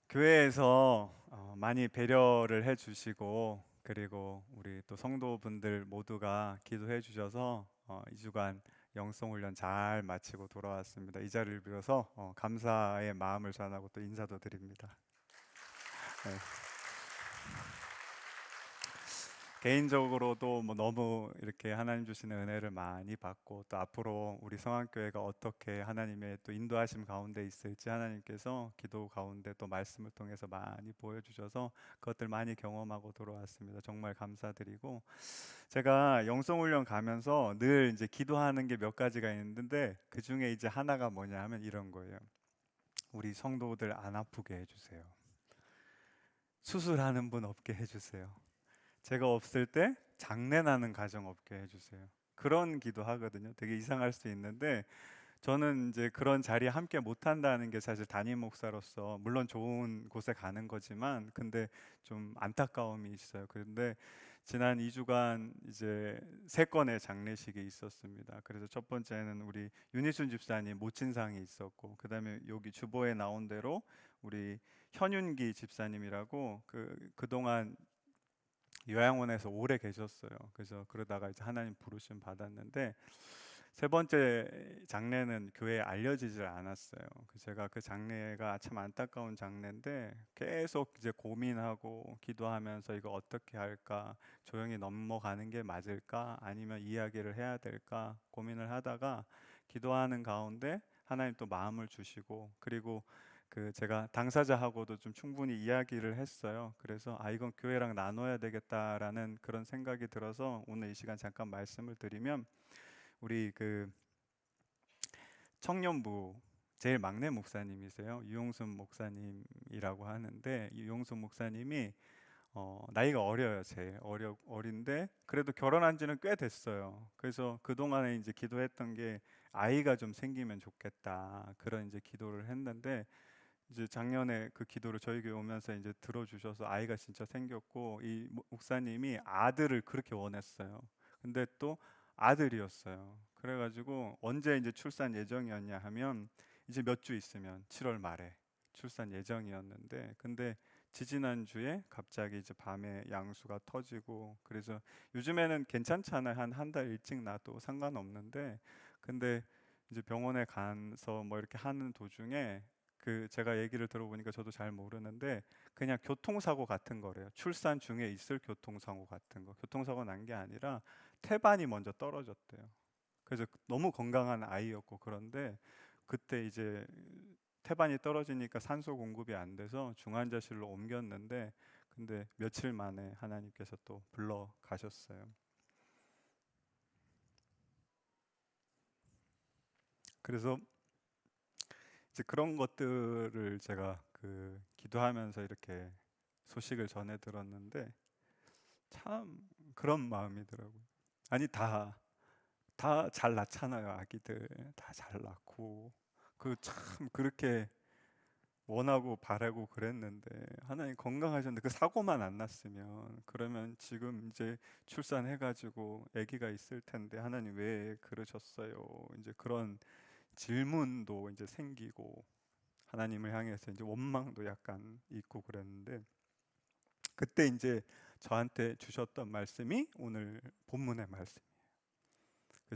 교회에서 많이 배려를 해주시고, 그리고 우리 또 성도분들 모두가 기도해 주셔서 2주간 영성훈련 잘 마치고 돌아왔습니다. 이 자리를 빌어서 감사의 마음을 전하고 또 인사도 드립니다. 네. 개인적으로도 뭐 너무 이렇게 하나님 주시는 은혜를 많이 받고, 또 앞으로 우리 성안교회가 어떻게 하나님의 또 인도하심 가운데 있을지 하나님께서 기도 가운데 또 말씀을 통해서 많이 보여주셔서 그것들 많이 경험하고 돌아왔습니다. 정말 감사드리고, 제가 영성훈련 가면서 늘 이제 기도하는 게 몇 가지가 있는데, 그 중에 이제 하나가 뭐냐 하면 이런 거예요. 우리 성도들 안 아프게 해주세요. 수술하는 분 없게 해주세요. 제가 없을 때 장례나는 가정 없게 해주세요. 그런 기도 하거든요. 되게 이상할 수 있는데, 저는 이제 그런 자리에 함께 못 한다는 게 사실 담임 목사로서 물론 좋은 곳에 가는 거지만, 근데 좀 안타까움이 있어요. 그런데 지난 2주간 이제 3건의 장례식이 있었습니다. 그래서 첫 번째는 우리 윤희순 집사님 모친상이 있었고, 그다음에 여기 주보에 나온 대로 우리 현윤기 집사님이라고 그동안 요양원에서 오래 계셨어요. 그래서 그러다가 이제 하나님 부르심 받았는데, 세 번째 장례는 교회에 알려지질 않았어요. 제가 그 장례가 참 안타까운 장례인데, 계속 이제 고민하고 기도하면서 이거 어떻게 할까, 조용히 넘어가는 게 맞을까, 아니면 이야기를 해야 될까 고민을 하다가 기도하는 가운데 하나님 또 마음을 주시고, 그리고 제가 당사자하고도 좀 충분히 이야기를 했어요. 그래서 이건 교회랑 나눠야 되겠다라는 그런 생각이 들어서 오늘 이 시간 잠깐 말씀을 드리면, 우리 청년부 제일 막내 목사님이세요. 유용순 목사님이라고 하는데, 유용순 목사님이 나이가 어려요. 제일 어린데 그래도 결혼한 지는 꽤 됐어요. 그래서 그동안에 이제 기도했던 게 아이가 좀 생기면 좋겠다, 그런 이제 기도를 했는데, 이제 작년에 그 기도를 저희 교회 오면서 이제 들어주셔서 아이가 진짜 생겼고, 이 목사님이 아들을 그렇게 원했어요. 근데 또 아들이었어요. 그래가지고 언제 이제 출산 예정이었냐 하면, 이제 몇 주 있으면 7월 말에 출산 예정이었는데, 근데 지지난주에 갑자기 이제 밤에 양수가 터지고, 그래서 요즘에는 괜찮잖아요. 한 달 일찍 나도 상관없는데, 근데 이제 병원에 가서 뭐 이렇게 하는 도중에 제가 얘기를 들어보니까 저도 잘 모르는데, 그냥 교통사고 같은 거래요. 출산 중에 있을 교통사고 같은 거. 교통사고 난 게 아니라 태반이 먼저 떨어졌대요. 그래서 너무 건강한 아이였고, 그런데 그때 이제 태반이 떨어지니까 산소 공급이 안 돼서 중환자실로 옮겼는데, 근데 며칠 만에 하나님께서 또 불러 가셨어요. 그래서 이제 그런 것들을 제가 기도하면서 이렇게 소식을 전해 들었는데, 참 그런 마음이더라고요. 아니, 다 잘 낳잖아요. 아기들 다 잘 낳고, 참 그렇게 원하고 바라고 그랬는데, 하나님 건강하셨는데 그 사고만 안 났으면, 그러면 지금 이제 출산해가지고 아기가 있을 텐데 하나님 왜 그러셨어요? 이제 그런 질문도 이제 생기고, 하나님을 향해서 이제 원망도 약간 있고 그랬는데, 그때 이제 저한테 주셨던 말씀이 오늘 본문의 말씀이에요.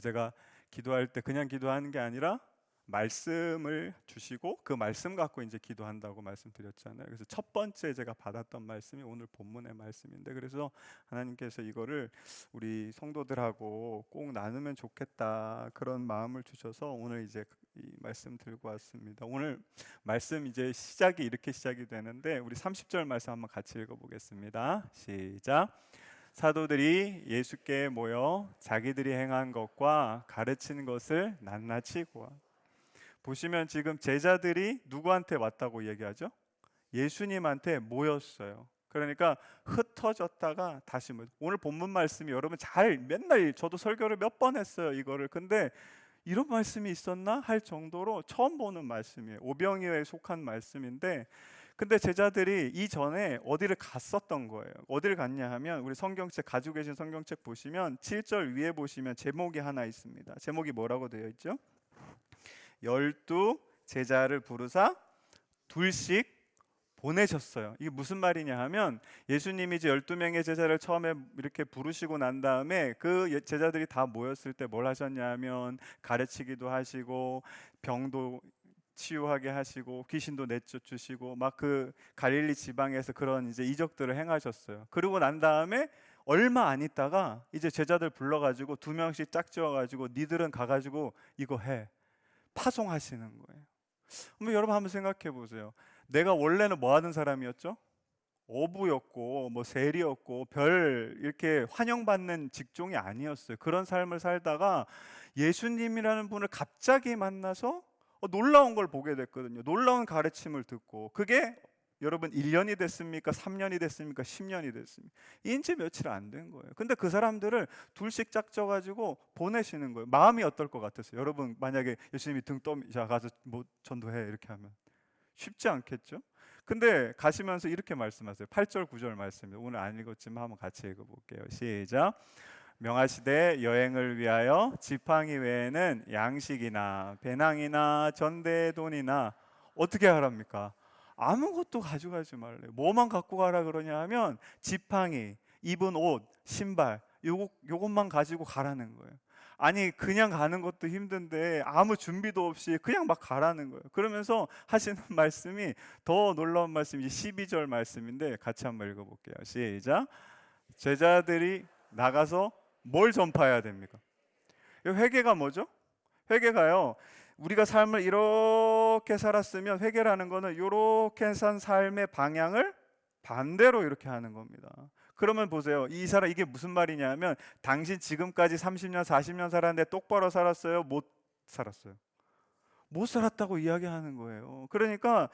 제가 기도할 때 그냥 기도하는 게 아니라 말씀을 주시고 그 말씀 갖고 이제 기도한다고 말씀드렸잖아요. 그래서 첫 번째 제가 받았던 말씀이 오늘 본문의 말씀인데, 그래서 하나님께서 이거를 우리 성도들하고 꼭 나누면 좋겠다, 그런 마음을 주셔서 오늘 이제 이 말씀 들고 왔습니다. 오늘 말씀 이제 시작이 이렇게 시작이 되는데, 우리 30절 말씀 한번 같이 읽어보겠습니다. 시작. 사도들이 예수께 모여 자기들이 행한 것과 가르치는 것을 낱낱이 고하. 보시면 지금 제자들이 누구한테 왔다고 얘기하죠? 예수님한테 모였어요. 그러니까 흩어졌다가 다시 오늘 본문 말씀이 여러분 잘 맨날 저도 설교를 몇 번 했어요, 이거를. 근데 이런 말씀이 있었나 할 정도로 처음 보는 말씀이에요. 오병이어에 속한 말씀인데, 근데 제자들이 이전에 어디를 갔었던 거예요. 어디를 갔냐 하면 우리 성경책 가지고 계신 성경책 보시면 7절 위에 보시면 제목이 하나 있습니다. 제목이 뭐라고 되어 있죠? 열두 제자를 부르사 둘씩 보내셨어요. 이게 무슨 말이냐 하면 예수님이 이제 12명의 제자를 처음에 이렇게 부르시고 난 다음에 그 제자들이 다 모였을 때 뭘 하셨냐 하면 가르치기도 하시고 병도 치유하게 하시고 귀신도 내쫓으시고 막 그 갈릴리 지방에서 그런 이제 이적들을 행하셨어요. 그러고 난 다음에 얼마 안 있다가 이제 제자들 불러가지고 2명씩 짝지어가지고 니들은 가가지고 이거 해 파송하시는 거예요. 그럼 여러분 한번 생각해 보세요. 내가 원래는 뭐 하는 사람이었죠? 어부였고 뭐 세리였고 별 이렇게 환영받는 직종이 아니었어요. 그런 삶을 살다가 예수님이라는 분을 갑자기 만나서 놀라운 걸 보게 됐거든요. 놀라운 가르침을 듣고 그게 여러분 1년이 됐습니까? 3년이 됐습니까? 10년이 됐습니까? 인지 며칠 안 된 거예요. 근데 그 사람들을 둘씩 짝져가지고 보내시는 거예요. 마음이 어떨 것 같으세요? 여러분 만약에 예수님이 등 떠, 자 가서 뭐 전도해 이렇게 하면 쉽지 않겠죠? 근데 가시면서 이렇게 말씀하세요. 8절 9절 말씀입니다. 오늘 안 읽었지만 한번 같이 읽어볼게요. 시작. 명하시되 여행을 위하여 지팡이 외에는 양식이나 배낭이나 전대 돈이나 어떻게 하랍니까? 아무것도 가져가지 말래요. 뭐만 갖고 가라 그러냐 하면 지팡이, 입은 옷, 신발 요것만 가지고 가라는 거예요. 아니 그냥 가는 것도 힘든데 아무 준비도 없이 그냥 막 가라는 거예요. 그러면서 하시는 말씀이 더 놀라운 말씀이 12절 말씀인데 같이 한번 읽어볼게요. 시작. 제자들이 나가서 뭘 전파해야 됩니까? 회개가 뭐죠? 회개가요, 우리가 삶을 이렇게 살았으면 회개라는 거는 이렇게 산 삶의 방향을 반대로 이렇게 하는 겁니다. 그러면 보세요. 이 사람 이게 무슨 말이냐면 당신 지금까지 30년 40년 살았는데 똑바로 살았어요? 못 살았어요? 못 살았다고 이야기하는 거예요. 그러니까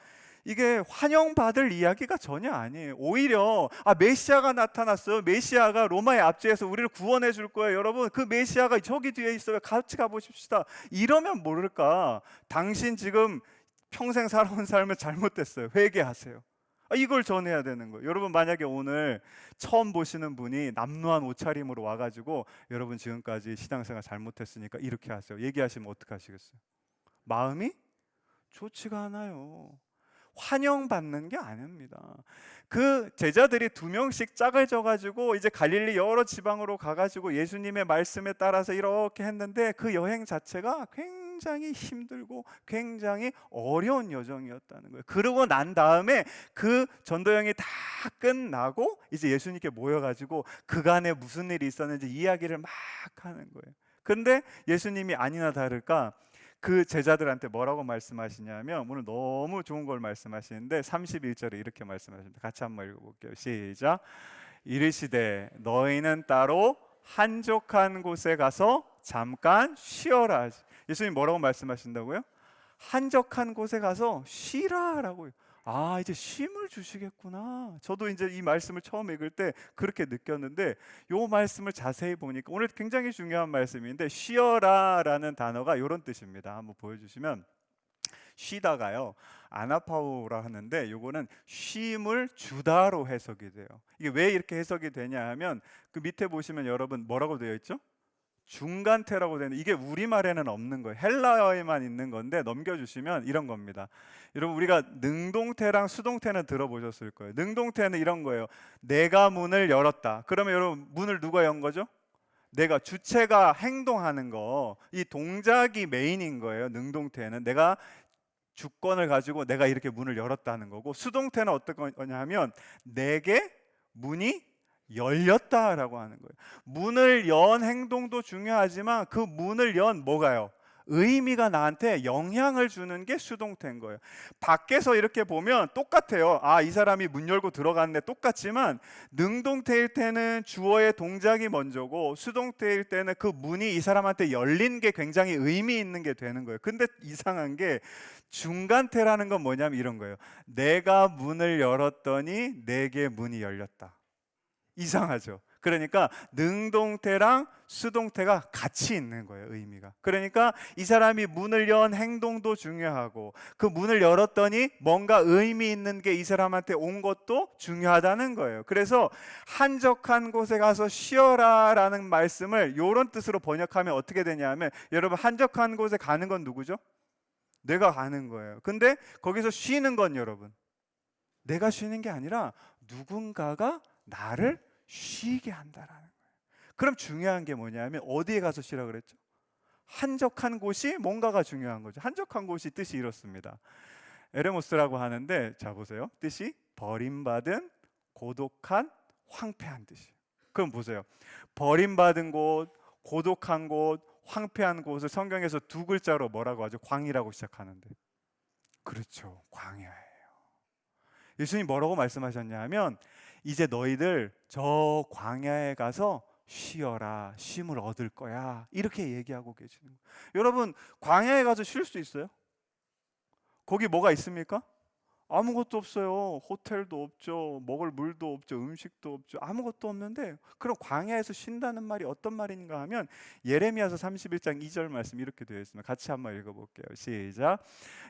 이게 환영받을 이야기가 전혀 아니에요. 오히려 메시아가 나타났어요. 메시아가 로마의 압제에서 우리를 구원해 줄 거예요. 여러분 그 메시아가 저기 뒤에 있어요. 같이 가보십시다. 이러면 모를까? 당신 지금 평생 살아온 삶을 잘못됐어요. 회개하세요. 이걸 전해야 되는 거예요. 여러분 만약에 오늘 처음 보시는 분이 남루한 옷차림으로 와가지고 여러분 지금까지 신앙생활 잘못했으니까 이렇게 하세요. 얘기하시면 어떻게 하시겠어요? 마음이 좋지가 않아요. 환영받는 게 아닙니다. 그 제자들이 2명씩 짝을 져가지고 이제 갈릴리 여러 지방으로 가가지고 예수님의 말씀에 따라서 이렇게 했는데 그 여행 자체가 굉장히 힘들고 굉장히 어려운 여정이었다는 거예요. 그러고 난 다음에 그 전도여행이 다 끝나고 이제 예수님께 모여가지고 그간에 무슨 일이 있었는지 이야기를 막 하는 거예요. 근데 예수님이 아니나 다를까 그 제자들한테 뭐라고 말씀하시냐면 오늘 너무 좋은 걸 말씀하시는데 31절에 이렇게 말씀하십니다. 같이 한번 읽어볼게요. 시작. 이르시되 너희는 따로 한적한 곳에 가서 잠깐 쉬어라. 예수님 뭐라고 말씀하신다고요? 한적한 곳에 가서 쉬라라고요. 이제 쉼을 주시겠구나. 저도 이제 이 말씀을 처음 읽을 때 그렇게 느꼈는데 이 말씀을 자세히 보니까 오늘 굉장히 중요한 말씀인데 쉬어라라는 단어가 이런 뜻입니다. 한번 보여주시면 쉬다가요 아나파우라 하는데 요거는 쉼을 주다로 해석이 돼요. 이게 왜 이렇게 해석이 되냐 하면 그 밑에 보시면 여러분 뭐라고 되어 있죠? 중간태라고 되는 이게 우리말에는 없는 거예요. 헬라어에만 있는 건데 넘겨주시면 이런 겁니다. 여러분 우리가 능동태랑 수동태는 들어보셨을 거예요. 능동태는 이런 거예요. 내가 문을 열었다. 그러면 여러분 문을 누가 연 거죠? 내가 주체가 행동하는 거, 이 동작이 메인인 거예요. 능동태는 내가 주권을 가지고 내가 이렇게 문을 열었다는 거고 수동태는 어떤 거냐 하면 내게 문이 열렸다라고 하는 거예요. 문을 연 행동도 중요하지만 그 문을 연 뭐가요? 의미가 나한테 영향을 주는 게 수동태인 거예요. 밖에서 이렇게 보면 똑같아요. 이 사람이 문 열고 들어갔네 똑같지만 능동태일 때는 주어의 동작이 먼저고 수동태일 때는 그 문이 이 사람한테 열린 게 굉장히 의미 있는 게 되는 거예요. 근데 이상한 게 중간태라는 건 뭐냐면 이런 거예요. 내가 문을 열었더니 내게 문이 열렸다. 이상하죠. 그러니까 능동태랑 수동태가 같이 있는 거예요, 의미가. 그러니까 이 사람이 문을 연 행동도 중요하고 그 문을 열었더니 뭔가 의미 있는 게 이 사람한테 온 것도 중요하다는 거예요. 그래서 한적한 곳에 가서 쉬어라 라는 말씀을 이런 뜻으로 번역하면 어떻게 되냐면, 여러분, 한적한 곳에 가는 건 누구죠? 내가 가는 거예요. 근데 거기서 쉬는 건 여러분, 내가 쉬는 게 아니라 누군가가 나를 쉬게 한다라는 거예요. 그럼 중요한 게 뭐냐면 어디에 가서 쉬라 그랬죠? 한적한 곳이 뭔가가 중요한 거죠. 한적한 곳이 뜻이 이렇습니다. 에레모스라고 하는데, 자 보세요. 뜻이 버림받은, 고독한, 황폐한 뜻이에요. 그럼 보세요. 버림받은 곳, 고독한 곳, 황폐한 곳을 성경에서 두 글자로 뭐라고 하죠? 광이라고 시작하는데, 그렇죠, 광야예요. 예수님 뭐라고 말씀하셨냐 하면, 이제 너희들 저 광야에 가서 쉬어라, 쉼을 얻을 거야, 이렇게 얘기하고 계시는 거예요. 여러분, 광야에 가서 쉴 수 있어요? 거기 뭐가 있습니까? 아무것도 없어요. 호텔도 없죠, 먹을 물도 없죠, 음식도 없죠, 아무것도 없는데, 그럼 광야에서 쉰다는 말이 어떤 말인가 하면, 예레미야서 31장 2절 말씀 이렇게 되어 있습니다. 같이 한번 읽어볼게요. 시작.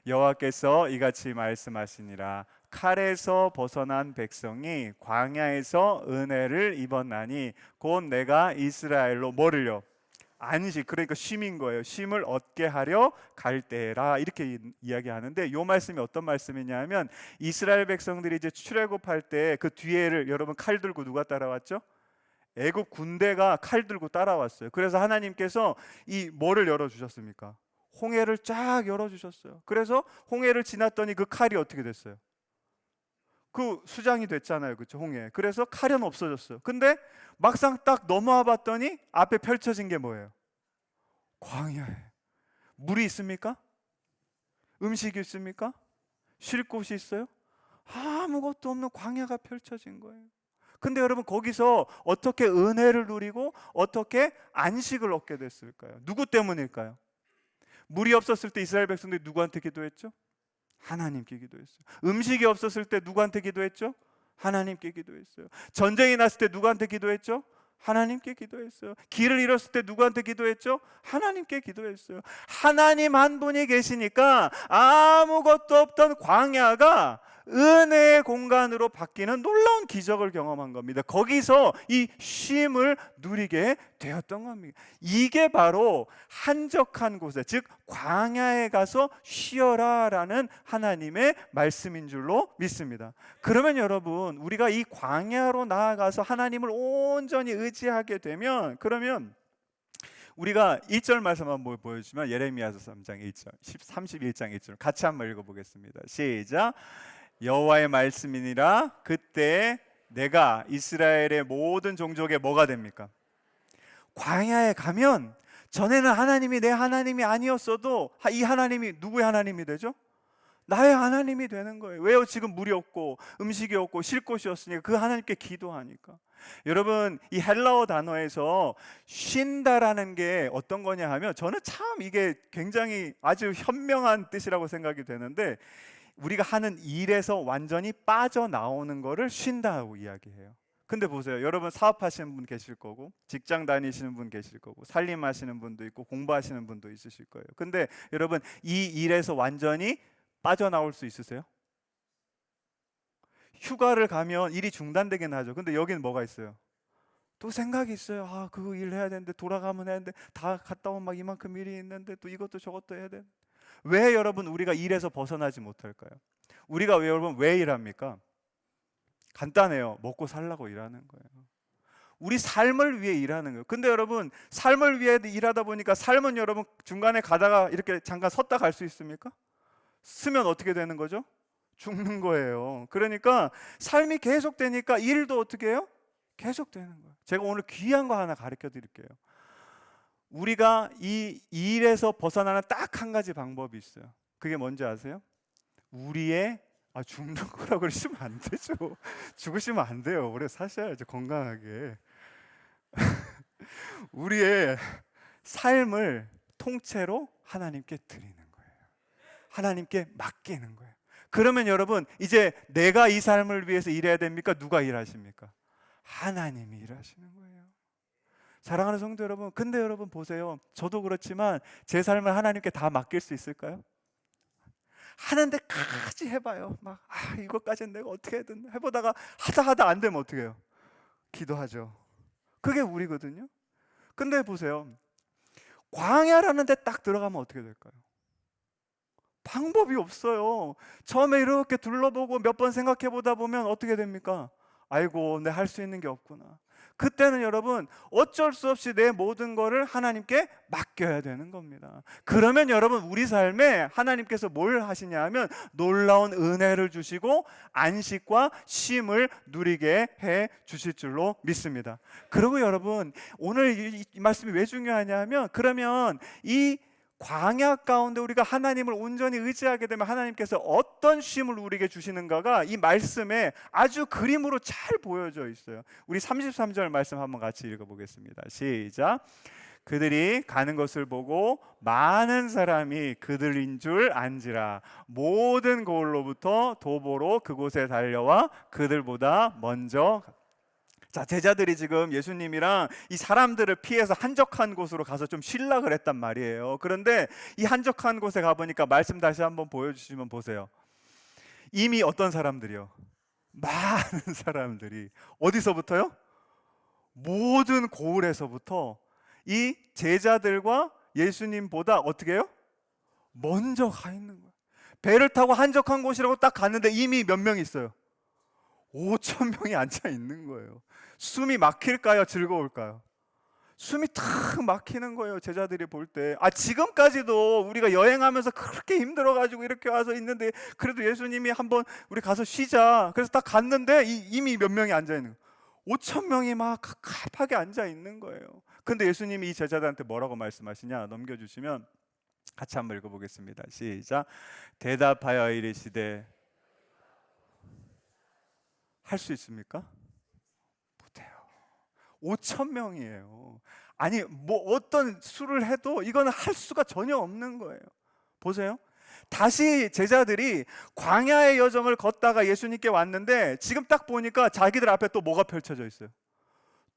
여호와께서 이같이 말씀하시니라. 칼에서 벗어난 백성이 광야에서 은혜를 입었나니 곧 내가 이스라엘로 뭐를요? 안식, 그러니까 쉼인 거예요. 쉼을 얻게 하려 갈 때라, 이렇게 이야기하는데, 이 말씀이 어떤 말씀이냐면, 이스라엘 백성들이 이제 출애굽할 때 그 뒤에를 여러분 칼 들고 누가 따라왔죠? 애굽 군대가 칼 들고 따라왔어요. 그래서 하나님께서 이 뭐를 열어 주셨습니까? 홍해를 쫙 열어 주셨어요. 그래서 홍해를 지났더니 그 칼이 어떻게 됐어요? 그 수장이 됐잖아요, 그렇죠? 홍해. 그래서 칼은 없어졌어요. 근데 막상 딱 넘어와 봤더니 앞에 펼쳐진 게 뭐예요? 광야에. 물이 있습니까? 음식이 있습니까? 쉴 곳이 있어요? 아무것도 없는 광야가 펼쳐진 거예요. 근데 여러분, 거기서 어떻게 은혜를 누리고 어떻게 안식을 얻게 됐을까요? 누구 때문일까요? 물이 없었을 때 이스라엘 백성들이 누구한테 기도했죠? 하나님께 기도했어요. 음식이 없었을 때 누구한테 기도했죠? 하나님께 기도했어요. 전쟁이 났을 때 누구한테 기도했죠? 하나님께 기도했어요. 길을 잃었을 때 누구한테 기도했죠? 하나님께 기도했어요. 하나님 한 분이 계시니까 아무것도 없던 광야가 은혜의 공간으로 바뀌는 놀라운 기적을 경험한 겁니다. 거기서 이 쉼을 누리게 되었던 겁니다. 이게 바로 한적한 곳에, 즉 광야에 가서 쉬어라라는 하나님의 말씀인 줄로 믿습니다. 그러면 여러분, 우리가 이 광야로 나아가서 하나님을 온전히 의지하게 되면, 그러면 우리가 1절 말씀 한번 보여주시면, 예레미야서 3장 1절, 31장 1절 같이 한번 읽어보겠습니다. 시작. 여호와의 말씀이니라. 그때 내가 이스라엘의 모든 종족의 뭐가 됩니까? 광야에 가면, 전에는 하나님이 내 하나님이 아니었어도 이 하나님이 누구의 하나님이 되죠? 나의 하나님이 되는 거예요. 왜요? 지금 물이 없고 음식이 없고 쉴 곳이 없으니까 그 하나님께 기도하니까. 여러분, 이 헬라어 단어에서 쉰다라는 게 어떤 거냐 하면, 저는 참 이게 굉장히 아주 현명한 뜻이라고 생각이 되는데, 우리가 하는 일에서 완전히 빠져나오는 거를 쉰다고 이야기해요. 근데 보세요, 여러분, 사업하시는 분 계실 거고, 직장 다니시는 분 계실 거고, 살림하시는 분도 있고, 공부하시는 분도 있으실 거예요. 근데 여러분, 이 일에서 완전히 빠져나올 수 있으세요? 휴가를 가면 일이 중단되긴 하죠. 근데 여기는 뭐가 있어요? 또 생각이 있어요. 아, 그거 일 해야 되는데, 돌아가면 해야 되는데, 다 갔다 오면 막 이만큼 일이 있는데, 또 이것도 저것도 해야 돼. 왜 여러분, 우리가 일에서 벗어나지 못할까요? 우리가 왜, 여러분, 왜 일합니까? 간단해요. 먹고 살라고 일하는 거예요. 우리 삶을 위해 일하는 거예요. 근데 여러분, 삶을 위해 일하다 보니까, 삶은 여러분 중간에 가다가 이렇게 잠깐 섰다 갈 수 있습니까? 쓰면 어떻게 되는 거죠? 죽는 거예요. 그러니까 삶이 계속 되니까 일도 어떻게 해요? 계속 되는 거예요. 제가 오늘 귀한 거 하나 가르쳐 드릴게요. 우리가 이 일에서 벗어나는 딱 한 가지 방법이 있어요. 그게 뭔지 아세요? 우리의 죽는 거라고 그러시면 안 되죠. 죽으시면 안 돼요. 오래 사셔야죠, 건강하게. 우리의 삶을 통째로 하나님께 드리는 거예요. 하나님께 맡기는 거예요. 그러면 여러분, 이제 내가 이 삶을 위해서 일해야 됩니까? 누가 일하십니까? 하나님이 일하시는 거예요. 사랑하는 성도 여러분, 근데 여러분 보세요. 저도 그렇지만 제 삶을 하나님께 다 맡길 수 있을까요? 하는 데까지 해봐요. 막 이것까지는 내가 어떻게 해든 해보다가 하다 안 되면 어떻게 해요? 기도하죠. 그게 우리거든요. 근데 보세요. 광야라는 데 딱 들어가면 어떻게 될까요? 방법이 없어요. 처음에 이렇게 둘러보고 몇 번 생각해 보다 보면 어떻게 됩니까? 아이고, 내 할 수 있는 게 없구나. 그때는 여러분 어쩔 수 없이 내 모든 거를 하나님께 맡겨야 되는 겁니다. 그러면 여러분 우리 삶에 하나님께서 뭘 하시냐 하면 놀라운 은혜를 주시고 안식과 쉼을 누리게 해 주실 줄로 믿습니다. 그리고 여러분 오늘 이 말씀이 왜 중요하냐 하면 그러면 이 광야 가운데 우리가 하나님을 온전히 의지하게 되면 하나님께서 어떤 쉼을 우리에게 주시는가가 이 말씀에 아주 그림으로 잘 보여져 있어요. 우리 33절 말씀 한번 같이 읽어보겠습니다. 시작. 그들이 가는 것을 보고 많은 사람이 그들인 줄 안지라. 모든 고을로부터 도보로 그곳에 달려와 그들보다 먼저. 자, 제자들이 지금 예수님이랑 이 사람들을 피해서 한적한 곳으로 가서 좀 쉴락을 했단 말이에요. 그런데 이 한적한 곳에 가보니까 말씀 다시 한번 보여주시면 보세요. 이미 어떤 사람들이요? 많은 사람들이 어디서부터요? 모든 고을에서부터 이 제자들과 예수님보다 어떻게 해요? 먼저 가 있는 거예요. 배를 타고 한적한 곳이라고 딱 갔는데 이미 몇 명 있어요? 5천 명이 앉아 있는 거예요. 숨이 막힐까요? 즐거울까요? 숨이 탁 막히는 거예요. 제자들이 볼 때. 지금까지도 우리가 여행하면서 그렇게 힘들어가지고 이렇게 와서 있는데 그래도 예수님이 한번 우리 가서 쉬자. 그래서 딱 갔는데 이미 몇 명이 앉아 있는 거예요. 5천 명이 막 갑갑하게 앉아 있는 거예요. 근데 예수님이 이 제자들한테 뭐라고 말씀하시냐? 넘겨주시면 같이 한번 읽어보겠습니다. 시작. 대답하여 이르시되. 할 수 있습니까? 못해요. 5천 명이에요. 아니 뭐 어떤 수를 해도 이거는 할 수가 전혀 없는 거예요. 보세요. 다시 제자들이 광야의 여정을 걷다가 예수님께 왔는데 지금 딱 보니까 자기들 앞에 또 뭐가 펼쳐져 있어요?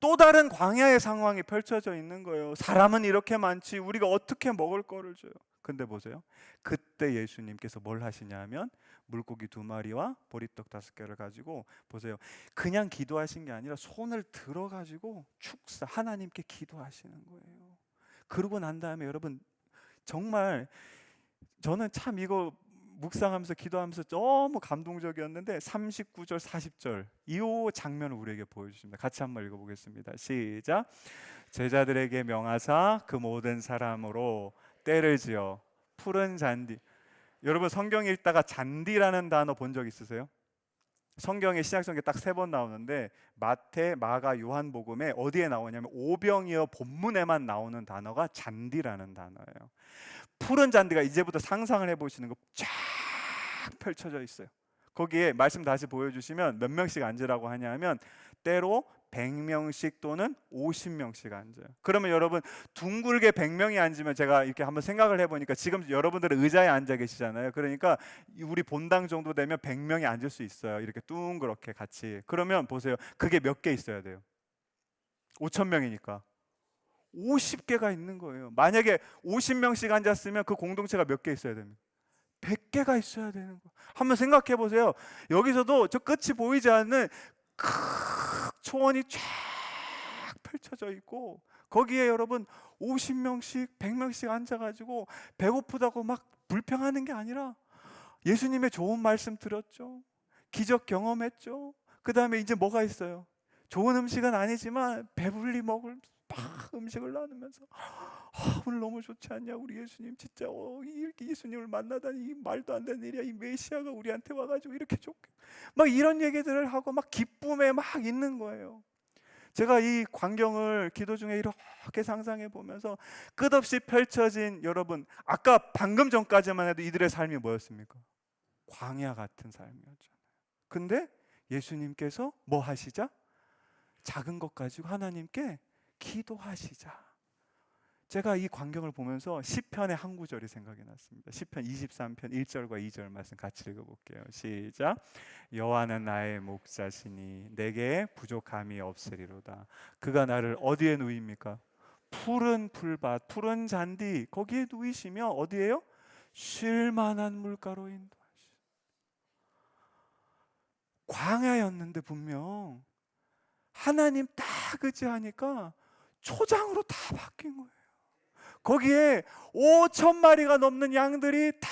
또 다른 광야의 상황이 펼쳐져 있는 거예요. 사람은 이렇게 많지 우리가 어떻게 먹을 거를 줘요? 근데 보세요. 그때 예수님께서 뭘 하시냐 하면 물고기 2마리와 보리떡 5개를 가지고 보세요. 그냥 기도하신 게 아니라 손을 들어 가지고 축사 하나님께 기도하시는 거예요. 그러고 난 다음에 여러분 정말 저는 참 이거 묵상하면서 기도하면서 너무 감동적이었는데 39절 40절 이 장면을 우리에게 보여주십니다. 같이 한번 읽어보겠습니다. 시작. 제자들에게 명하사 그 모든 사람으로 때를 지어 푸른 잔디. 여러분 성경 읽다가 잔디라는 단어 본 적 있으세요? 성경의 신약성경에 딱 3번 나오는데 마태, 마가, 요한복음에 어디에 나오냐면 오병이어 본문에만 나오는 단어가 잔디라는 단어예요. 푸른 잔디가 이제부터 상상을 해보시는 거 쫙 펼쳐져 있어요. 거기에 말씀 다시 보여주시면 몇 명씩 앉으라고 하냐면 때로 100명씩 또는 50명씩 앉아요. 그러면 여러분 둥글게 100명이 앉으면 제가 이렇게 한번 생각을 해보니까 지금 여러분들은 의자에 앉아 계시잖아요. 그러니까 우리 본당 정도 되면 100명이 앉을 수 있어요. 이렇게 둥그렇게 같이. 그러면 보세요. 그게 몇 개 있어야 돼요? 5천 명이니까 50개가 있는 거예요. 만약에 50명씩 앉았으면 그 공동체가 몇 개 있어야 됩니까? 100개가 있어야 되는 거예요. 한번 생각해 보세요. 여기서도 저 끝이 보이지 않는 큰 초원이 쫙 펼쳐져 있고 거기에 여러분 50명씩 100명씩 앉아가지고 배고프다고 막 불평하는 게 아니라 예수님의 좋은 말씀 들었죠. 기적 경험했죠. 그 다음에 이제 뭐가 있어요? 좋은 음식은 아니지만 배불리 먹을 막 음식을 나누면서 오늘 너무 좋지 않냐 우리 예수님 진짜 이렇게 예수님을 만나다니 이 말도 안 되는 일이야. 이 메시아가 우리한테 와가지고 이렇게 좋게 막 이런 얘기들을 하고 막 기쁨에 막 있는 거예요. 제가 이 광경을 기도 중에 이렇게 상상해 보면서 끝없이 펼쳐진 여러분 아까 방금 전까지만 해도 이들의 삶이 뭐였습니까? 광야 같은 삶이었잖아요. 근데 예수님께서 뭐 하시자? 작은 것 가지고 하나님께 기도하시자. 제가 이 광경을 보면서 시편의 한 구절이 생각이 났습니다. 시편 23편 1절과 2절 말씀 같이 읽어볼게요. 시작. 여호와는 나의 목자시니 내게 부족함이 없으리로다. 그가 나를 어디에 누입니까? 푸른 풀밭, 푸른 잔디, 거기에 누이시며 어디에요? 쉴 만한 물가로 인도하시. 광야였는데 분명 하나님 딱 의지하니까 초장으로 다 바뀐 거예요. 거기에 5천 마리가 넘는 양들이 다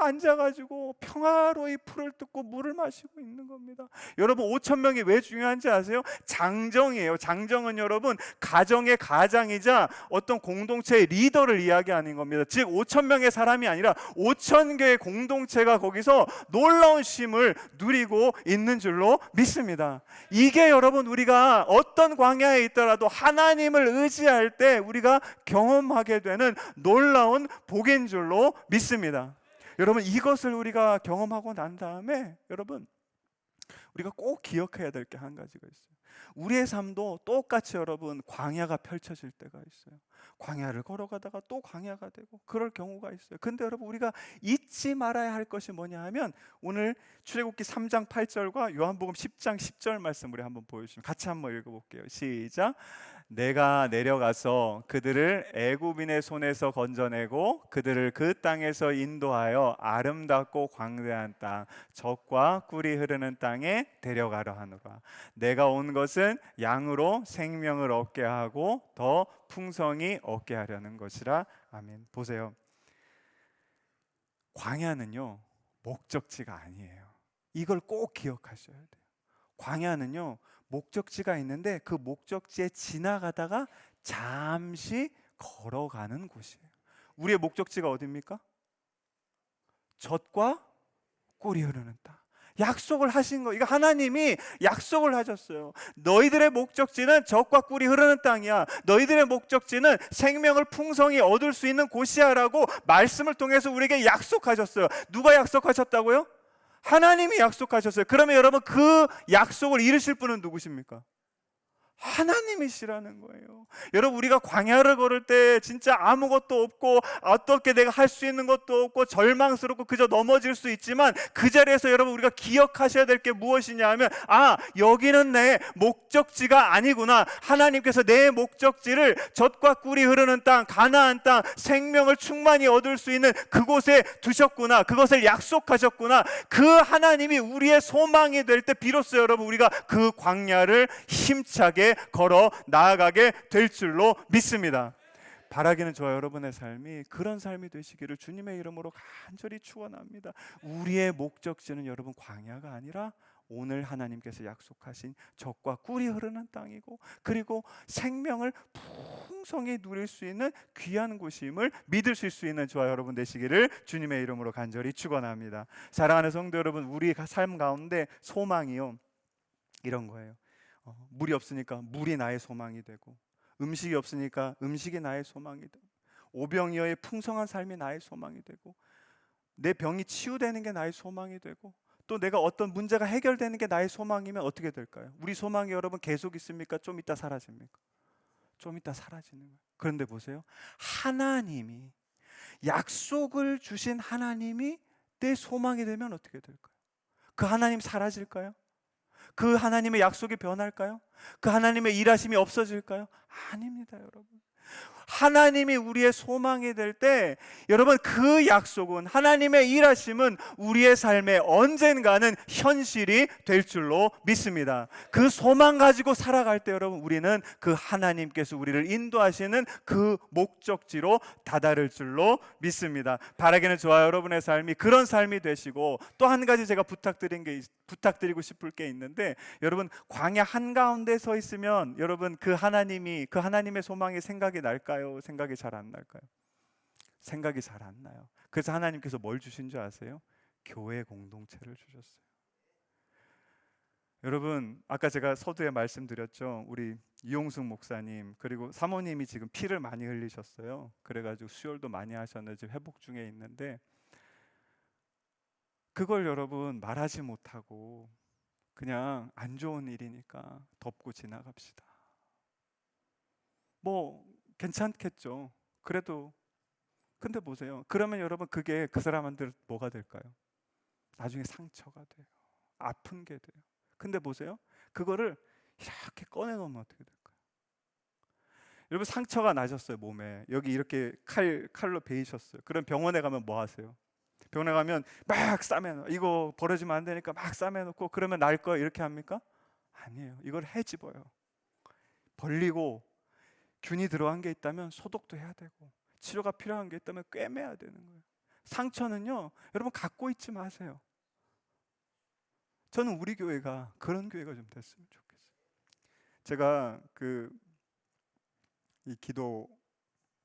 앉아가지고 평화로이 풀을 뜯고 물을 마시고 있는 겁니다. 여러분 5천 명이 왜 중요한지 아세요? 장정이에요. 장정은 여러분 가정의 가장이자 어떤 공동체의 리더를 이야기하는 겁니다. 즉 5천 명의 사람이 아니라 5천 개의 공동체가 거기서 놀라운 쉼을 누리고 있는 줄로 믿습니다. 이게 여러분 우리가 어떤 광야에 있더라도 하나님을 의지할 때 우리가 경험하게 되는 놀라운 복인 줄로 믿습니다. 여러분 이것을 우리가 경험하고 난 다음에 여러분 우리가 꼭 기억해야 될 게 한 가지가 있어요. 우리의 삶도 똑같이 여러분 광야가 펼쳐질 때가 있어요. 광야를 걸어가다가 또 광야가 되고 그럴 경우가 있어요. 근데 여러분 우리가 잊지 말아야 할 것이 뭐냐 하면 오늘 출애굽기 3장 8절과 요한복음 10장 10절 말씀 우리 한번 보여주시면 같이 한번 읽어볼게요. 시작. 내가 내려가서 그들을 애굽인의 손에서 건져내고 그들을 그 땅에서 인도하여 아름답고 광대한 땅 젖과 꿀이 흐르는 땅에 데려가려 하노라. 내가 온 것은 양으로 생명을 얻게 하고 더 풍성히 얻게 하려는 것이라. 아멘. 보세요. 광야는요 목적지가 아니에요. 이걸 꼭 기억하셔야 돼요. 광야는요 목적지가 있는데 그 목적지에 지나가다가 잠시 걸어가는 곳이에요. 우리의 목적지가 어디입니까? 젖과 꿀이 흐르는 땅. 약속을 하신 거. 이거 하나님이 약속을 하셨어요. 너희들의 목적지는 젖과 꿀이 흐르는 땅이야. 너희들의 목적지는 생명을 풍성히 얻을 수 있는 곳이야 라고 말씀을 통해서 우리에게 약속하셨어요. 누가 약속하셨다고요? 하나님이 약속하셨어요. 그러면 여러분 그 약속을 이루실 분은 누구십니까? 하나님이시라는 거예요. 여러분 우리가 광야를 걸을 때 진짜 아무것도 없고 어떻게 내가 할 수 있는 것도 없고 절망스럽고 그저 넘어질 수 있지만 그 자리에서 여러분 우리가 기억하셔야 될 게 무엇이냐 하면 여기는 내 목적지가 아니구나. 하나님께서 내 목적지를 젖과 꿀이 흐르는 땅 가나안 땅 생명을 충만히 얻을 수 있는 그곳에 두셨구나. 그것을 약속하셨구나. 그 하나님이 우리의 소망이 될 때 비로소 여러분 우리가 그 광야를 힘차게 걸어 나아가게 될 줄로 믿습니다. 바라기는 저와 여러분의 삶이 그런 삶이 되시기를 주님의 이름으로 간절히 축원합니다. 우리의 목적지는 여러분 광야가 아니라 오늘 하나님께서 약속하신 젖과 꿀이 흐르는 땅이고 그리고 생명을 풍성히 누릴 수 있는 귀한 곳임을 믿을 수 있는 저와 여러분 되시기를 주님의 이름으로 간절히 축원합니다. 사랑하는 성도 여러분, 우리 삶 가운데 소망이요 이런 거예요. 물이 없으니까 물이 나의 소망이 되고 음식이 없으니까 음식이 나의 소망이 되고 오병이어의 풍성한 삶이 나의 소망이 되고 내 병이 치유되는 게 나의 소망이 되고 또 내가 어떤 문제가 해결되는 게 나의 소망이면 어떻게 될까요? 우리 소망이 여러분 계속 있습니까? 좀 있다 사라집니까? 좀 있다 사라지는 거예요. 그런데 보세요. 하나님이 약속을 주신 하나님이 내 소망이 되면 어떻게 될까요? 그 하나님 사라질까요? 그 하나님의 약속이 변할까요? 그 하나님의 일하심이 없어질까요? 아닙니다, 여러분. 하나님이 우리의 소망이 될 때 여러분 그 약속은 하나님의 일하심은 우리의 삶에 언젠가는 현실이 될 줄로 믿습니다. 그 소망 가지고 살아갈 때 여러분 우리는 그 하나님께서 우리를 인도하시는 그 목적지로 다다를 줄로 믿습니다. 바라기는 저와 여러분의 삶이 그런 삶이 되시고 또 한 가지 제가 부탁드리고 싶을 게 있는데 여러분 광야 한가운데 서 있으면 여러분 그 하나님의 소망이 생각이 날까요? 생각이 잘 안 날까요? 생각이 잘 안 나요. 그래서 하나님께서 뭘 주신 줄 아세요? 교회 공동체를 주셨어요. 여러분 아까 제가 서두에 말씀드렸죠. 우리 이용숙 목사님 그리고 사모님이 지금 피를 많이 흘리셨어요. 그래가지고 수혈도 많이 하셨는데 지금 회복 중에 있는데 그걸 여러분 말하지 못하고 그냥 안 좋은 일이니까 덮고 지나갑시다. 뭐 괜찮겠죠. 그래도 근데 보세요. 그러면 여러분 그게 그 사람한테 뭐가 될까요? 나중에 상처가 돼요. 아픈 게 돼요. 근데 보세요. 그거를 이렇게 꺼내놓으면 어떻게 될까요? 여러분 상처가 나셨어요. 몸에 여기 이렇게 칼로 베이셨어요. 그럼 병원에 가면 뭐 하세요? 병원에 가면 막 싸매놓 이거 벌어지면 안 되니까 막 싸매놓고 그러면 날 거야 이렇게 합니까? 아니에요. 이걸 헤집어요. 벌리고 균이 들어간 게 있다면 소독도 해야 되고 치료가 필요한 게 있다면 꿰매야 되는 거예요. 상처는요 여러분 갖고 있지 마세요. 저는 우리 교회가 그런 교회가 좀 됐으면 좋겠어요. 제가 이 기도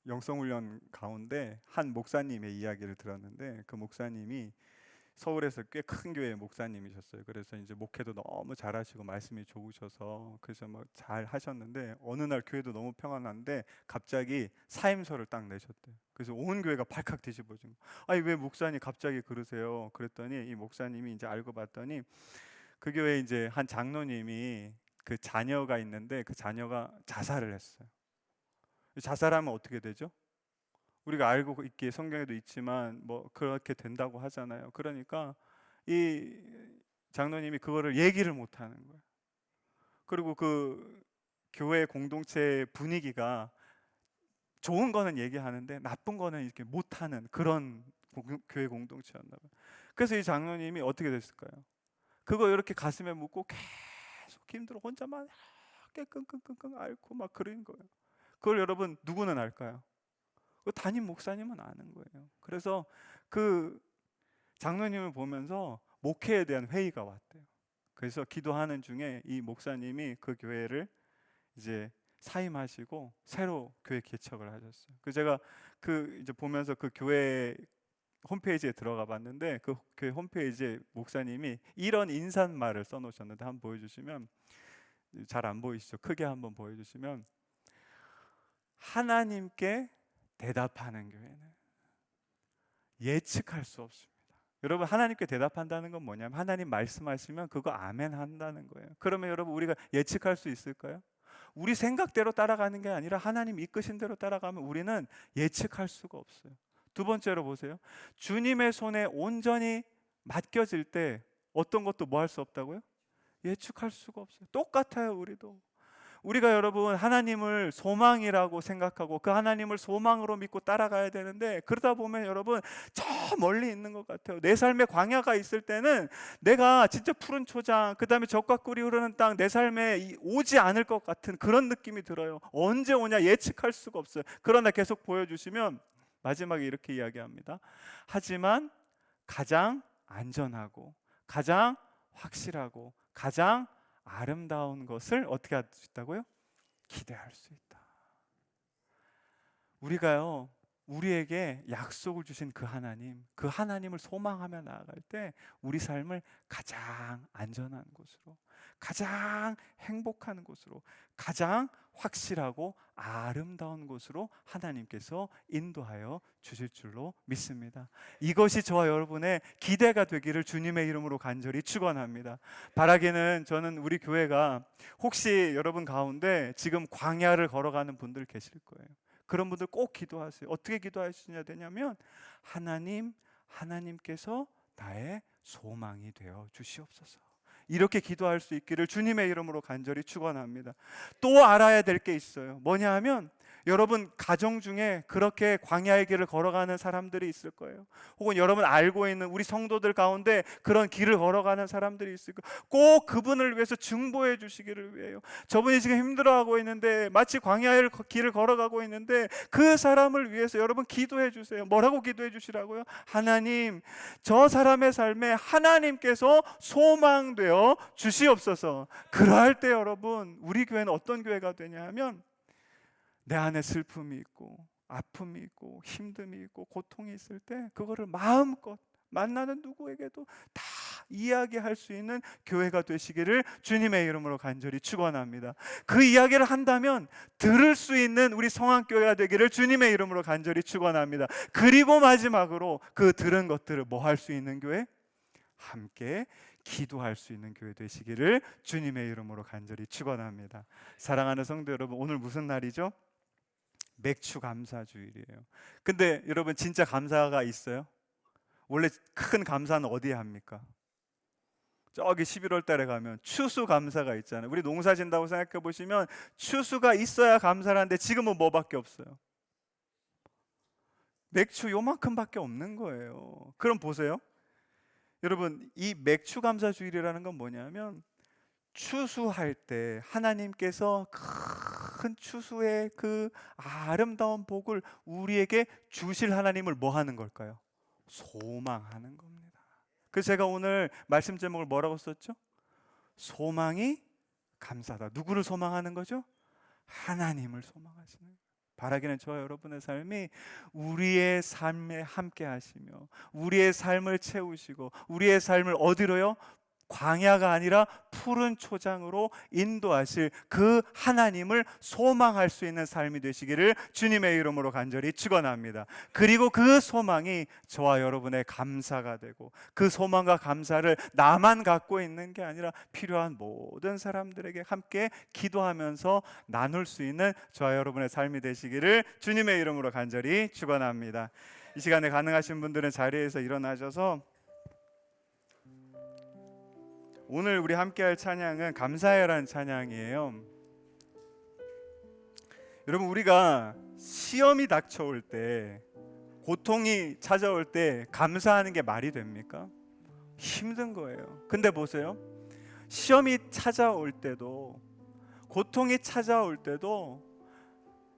영성훈련 가운데 한 목사님의 이야기를 들었는데 그 목사님이 서울에서 꽤 큰 교회 목사님이셨어요. 그래서 이제 목회도 너무 잘하시고 말씀이 좋으셔서 그래서 뭐 잘 하셨는데 어느 날 교회도 너무 평안한데 갑자기 사임서를 딱 내셨대요. 그래서 온 교회가 발칵 뒤집어진 거. 아니 왜 목사님 갑자기 그러세요? 그랬더니 이 목사님이 이제 알고 봤더니 그 교회 이제 한 장로님이 그 자녀가 있는데 그 자녀가 자살을 했어요. 자살하면 어떻게 되죠? 우리가 알고 있기에 성경에도 있지만 뭐 그렇게 된다고 하잖아요. 그러니까 이 장로님이 그거를 얘기를 못 하는 거예요. 그리고 그 교회 공동체 분위기가 좋은 거는 얘기하는데 나쁜 거는 이렇게 못 하는 그런 교회 공동체였나 봐요. 그래서 이 장로님이 어떻게 됐을까요? 그거 이렇게 가슴에 묻고 계속 힘들어 혼자만 이렇게 끙끙끙끙 앓고 막 그런 거예요. 그걸 여러분 누구는 알까요? 그 담임 목사님은 아는 거예요. 그래서 그 장로님을 보면서 목회에 대한 회의가 왔대요. 그래서 기도하는 중에 이 목사님이 그 교회를 이제 사임하시고 새로 교회 개척을 하셨어요. 그 제가 그 이제 보면서 그 교회 홈페이지에 들어가 봤는데 그 교회 홈페이지에 목사님이 이런 인사말을 써놓으셨는데 한번 보여주시면 잘 안 보이시죠? 크게 한번 보여주시면 하나님께 대답하는 교회는 예측할 수 없습니다. 여러분 하나님께 대답한다는 건 뭐냐면 하나님 말씀하시면 그거 아멘 한다는 거예요. 그러면 여러분 우리가 예측할 수 있을까요? 우리 생각대로 따라가는 게 아니라 하나님 이끄신 대로 따라가면 우리는 예측할 수가 없어요. 두 번째로 보세요. 주님의 손에 온전히 맡겨질 때 어떤 것도 뭐 할 수 없다고요? 예측할 수가 없어요. 똑같아요. 우리가 여러분 하나님을 소망이라고 생각하고 그 하나님을 소망으로 믿고 따라가야 되는데 그러다 보면 여러분 저 멀리 있는 것 같아요. 내 삶에 광야가 있을 때는 내가 진짜 푸른 초장 그 다음에 젖과 꿀이 흐르는 땅 내 삶에 오지 않을 것 같은 그런 느낌이 들어요. 언제 오냐 예측할 수가 없어요. 그러나 계속 보여주시면 마지막에 이렇게 이야기합니다. 하지만 가장 안전하고 가장 확실하고 가장 아름다운 것을 어떻게 할 수 있다고요? 기대할 수 있다. 우리가요 우리에게 약속을 주신 그 하나님을 소망하며 나아갈 때 우리 삶을 가장 안전한 곳으로 가장 행복한 곳으로 가장 확실하고 아름다운 곳으로 하나님께서 인도하여 주실 줄로 믿습니다. 이것이 저와 여러분의 기대가 되기를 주님의 이름으로 간절히 축원합니다. 바라기는 저는 우리 교회가 혹시 여러분 가운데 지금 광야를 걸어가는 분들 계실 거예요. 그런 분들 꼭 기도하세요. 어떻게 기도하시냐 되냐면 하나님께서 나의 소망이 되어 주시옵소서. 이렇게 기도할 수 있기를 주님의 이름으로 간절히 축원합니다. 또 알아야 될 게 있어요. 뭐냐 하면 여러분 가정 중에 그렇게 광야의 길을 걸어가는 사람들이 있을 거예요. 혹은 여러분 알고 있는 우리 성도들 가운데 그런 길을 걸어가는 사람들이 있을 거예요. 꼭 그분을 위해서 중보해 주시기를 위해요. 저분이 지금 힘들어하고 있는데 마치 광야의 길을 걸어가고 있는데 그 사람을 위해서 여러분 기도해 주세요. 뭐라고 기도해 주시라고요? 하나님, 저 사람의 삶에 하나님께서 소망되어 주시옵소서. 그러할 때 여러분 우리 교회는 어떤 교회가 되냐 하면 내 안에 슬픔이 있고 아픔이 있고 힘듦이 있고 고통이 있을 때 그거를 마음껏 만나는 누구에게도 다 이야기할 수 있는 교회가 되시기를 주님의 이름으로 간절히 축원합니다. 그 이야기를 한다면 들을 수 있는 우리 성안교회가 되기를 주님의 이름으로 간절히 축원합니다. 그리고 마지막으로 그 들은 것들을 뭐 할 수 있는 교회? 함께 기도할 수 있는 교회 되시기를 주님의 이름으로 간절히 축원합니다. 사랑하는 성도 여러분, 오늘 무슨 날이죠? 맥주 감사 주일이에요. 근데 여러분 진짜 감사가 있어요? 원래 큰 감사는 어디에 합니까? 저기 11월 달에 가면 추수 감사가 있잖아요. 우리 농사 진다고 생각해 보시면 추수가 있어야 감사를 하는데 지금은 뭐밖에 없어요? 맥주 요만큼밖에 없는 거예요. 그럼 보세요. 여러분 이 맥주 감사 주일이라는 건 뭐냐면 추수할 때 하나님께서 큰 추수의 그 아름다운 복을 우리에게 주실 하나님을 뭐 하는 걸까요? 소망하는 겁니다. 그래서 제가 오늘 말씀 제목을 뭐라고 썼죠? 소망이 감사다. 누구를 소망하는 거죠? 하나님을 소망하시는 거예요. 바라기는 저와 여러분의 삶이 우리의 삶에 함께 하시며 우리의 삶을 채우시고 우리의 삶을 어디로요? 광야가 아니라 푸른 초장으로 인도하실 그 하나님을 소망할 수 있는 삶이 되시기를 주님의 이름으로 간절히 축원합니다. 그리고 그 소망이 저와 여러분의 감사가 되고 그 소망과 감사를 나만 갖고 있는 게 아니라 필요한 모든 사람들에게 함께 기도하면서 나눌 수 있는 저와 여러분의 삶이 되시기를 주님의 이름으로 간절히 축원합니다. 이 시간에 가능하신 분들은 자리에서 일어나셔서 오늘 우리 함께할 찬양은 감사해라는 찬양이에요. 여러분 우리가 시험이 닥쳐올 때 고통이 찾아올 때 감사하는 게 말이 됩니까? 힘든 거예요. 근데 보세요. 시험이 찾아올 때도 고통이 찾아올 때도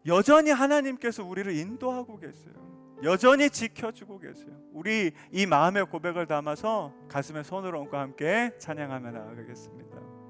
여전히 하나님께서 우리를 인도하고 계세요. 여전히 지켜주고 계세요. 우리 이 마음의 고백을 담아서 가슴에 손을 얹고 함께 찬양하며 나아가겠습니다.